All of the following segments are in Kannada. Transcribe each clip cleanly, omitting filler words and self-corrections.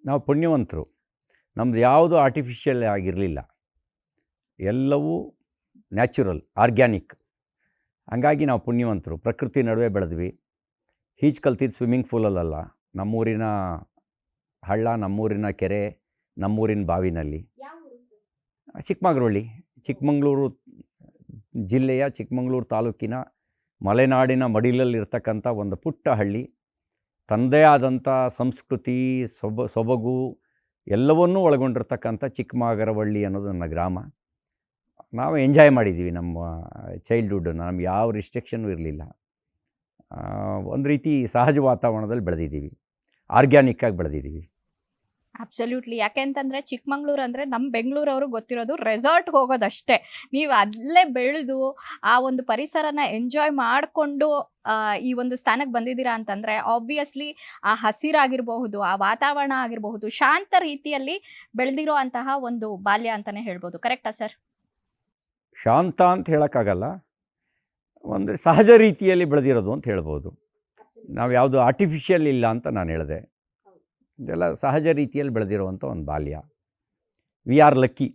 ನಾವು ಪುಣ್ಯವಂತರು. ನಮ್ಮದು ಯಾವುದು ಆರ್ಟಿಫಿಷಿಯಲ್ ಆಗಿರಲಿಲ್ಲ, ಎಲ್ಲವೂ ನ್ಯಾಚುರಲ್, ಆರ್ಗ್ಯಾನಿಕ್. ಹಂಗಾಗಿ ನಾವು ಪುಣ್ಯವಂತರು. ಪ್ರಕೃತಿ ನಡುವೆ ಬೆಳೆದ್ವಿ. ಈಜು ಕಲ್ತಿದ್ದು ಸ್ವಿಮ್ಮಿಂಗ್ ಪೂಲಲ್ಲ, ನಮ್ಮೂರಿನ ಹಳ್ಳ, ನಮ್ಮೂರಿನ ಕೆರೆ, ನಮ್ಮೂರಿನ ಬಾವಿನಲ್ಲಿ. ಚಿಕ್ಕಮಗಳೂರು, ಚಿಕ್ಕಮಗಳೂರು ಜಿಲ್ಲೆಯ ಚಿಕ್ಕಮಗಳೂರು ತಾಲೂಕಿನ ಮಲೆನಾಡಿನ ಮಡಿಲಲ್ಲಿರ್ತಕ್ಕಂಥ ಒಂದು ಪುಟ್ಟ ಹಳ್ಳಿ. ತನ್ನದೇ ಆದಂಥ ಸಂಸ್ಕೃತಿ, ಸೊಬಗು ಎಲ್ಲವನ್ನೂ ಒಳಗೊಂಡಿರ್ತಕ್ಕಂಥ ಚಿಕ್ಕಮಾಗರವಳ್ಳಿ ಅನ್ನೋದು ನನ್ನ ಗ್ರಾಮ. ನಾವು ಎಂಜಾಯ್ ಮಾಡಿದ್ದೀವಿ ನಮ್ಮ ಚೈಲ್ಡ್ಹುಡ್ಡನ್ನು. ನಮ್ಗೆ ಯಾವ ರಿಸ್ಟ್ರಿಕ್ಷನ್ನೂ ಇರಲಿಲ್ಲ. ಒಂದು ರೀತಿ ಸಹಜ ವಾತಾವರಣದಲ್ಲಿ ಬೆಳೆದಿದ್ದೀವಿ, ಆರ್ಗ್ಯಾನಿಕ್ಕಾಗಿ ಬೆಳೆದಿದ್ದೀವಿ. ಅಬ್ಸಲ್ಯೂಟ್ಲಿ. ಯಾಕೆಂತಂದರೆ ಚಿಕ್ಕಮಂಗ್ಳೂರು ಅಂದರೆ ನಮ್ಮ ಬೆಂಗಳೂರವ್ರಿಗೆ ಗೊತ್ತಿರೋದು ರೆಸಾರ್ಟ್ಗೆ ಹೋಗೋದಷ್ಟೇ. ನೀವು ಅಲ್ಲೇ ಬೆಳೆದು ಆ ಒಂದು ಪರಿಸರನ ಎಂಜಾಯ್ ಮಾಡಿಕೊಂಡು ಈ ಒಂದು ಸ್ಥಾನಕ್ಕೆ ಬಂದಿದ್ದೀರಾ ಅಂತಂದರೆ ಆಬ್ವಿಯಸ್ಲಿ ಆ ಹಸಿರಾಗಿರಬಹುದು, ಆ ವಾತಾವರಣ ಆಗಿರಬಹುದು, ಶಾಂತ ರೀತಿಯಲ್ಲಿ ಬೆಳೆದಿರೋ ಅಂತಹ ಒಂದು ಬಾಲ್ಯ ಅಂತಲೇ ಹೇಳ್ಬೋದು. ಕರೆಕ್ಟಾ ಸರ್? ಶಾಂತ ಅಂತ ಹೇಳೋಕ್ಕಾಗಲ್ಲ, ಒಂದು ಸಹಜ ರೀತಿಯಲ್ಲಿ ಬೆಳೆದಿರೋದು ಅಂತ ಹೇಳ್ಬೋದು. ನಾವು ಯಾವುದು ಆರ್ಟಿಫಿಷಿಯಲ್ ಇಲ್ಲ ಅಂತ ನಾನು ಹೇಳಿದೆ. ಇದೆಲ್ಲ ಸಹಜ ರೀತಿಯಲ್ಲಿ ಬೆಳೆದಿರುವಂಥ ಒಂದು ಬಾಲ್ಯ. We are lucky.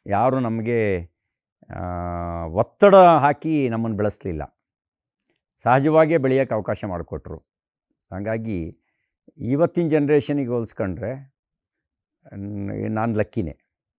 ಯಾರು ನಮಗೆ ಒತ್ತಡ ಹಾಕಿ ನಮ್ಮನ್ನು ಬೆಳೆಸಲಿಲ್ಲ, ಸಹಜವಾಗಿಯೇ ಬೆಳೆಯೋಕ್ಕೆ ಅವಕಾಶ ಮಾಡಿಕೊಟ್ರು. ಹಾಗಾಗಿ ಇವತ್ತಿನ ಜನ್ರೇಷನಿಗೆ ಹೋಲಿಸ್ಕೊಂಡ್ರೆ ನಾನು ಲಕ್ಕಿನೇ.